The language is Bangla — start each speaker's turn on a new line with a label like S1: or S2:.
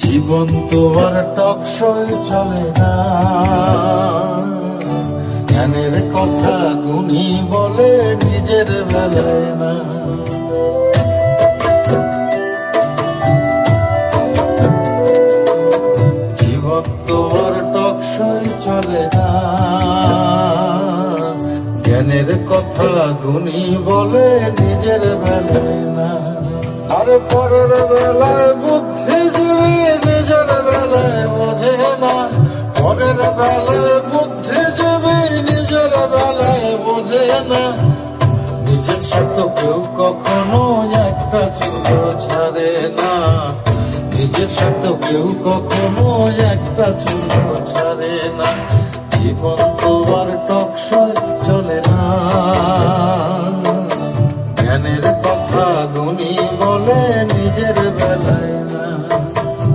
S1: জীবন তো আর টকশই চলে না, জ্ঞানের কথা গুণী বলে নিজের বেলায় না। জীবন তো আর টকশই চলে না, জ্ঞানের কথা গুণী বলে নিজের বেলায় না। আরে পরের বেলায় বুদ্ধিজীবী নিজের বেলায় বোঝে না, পরের বেলায় বুদ্ধিজীবী নিজের বেলায় বোঝে না। নিজের স্বার্থ কেউ কখনো একটা চুল ছাড়ে না, নিজের স্বার্থ কেউ কখনো একটা চুল